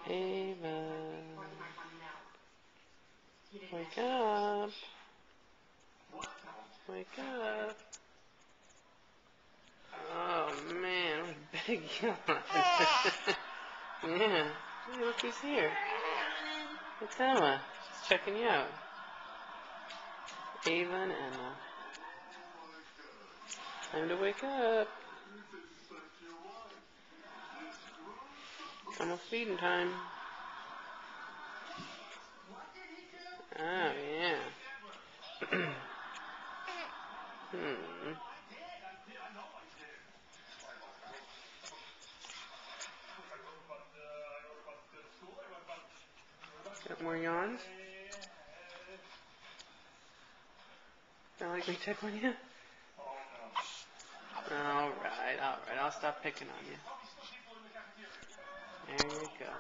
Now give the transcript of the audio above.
Ava, wake up. Wake up. Oh man, what a big yawn. Yeah. Hey, look who's here. It's Emma. She's checking you out. Ava and Emma. Time to wake up. It's almost feeding time. Oh, yeah. Got more yawns? Don't like me tickling you? Alright. I'll stop picking on you. There you go.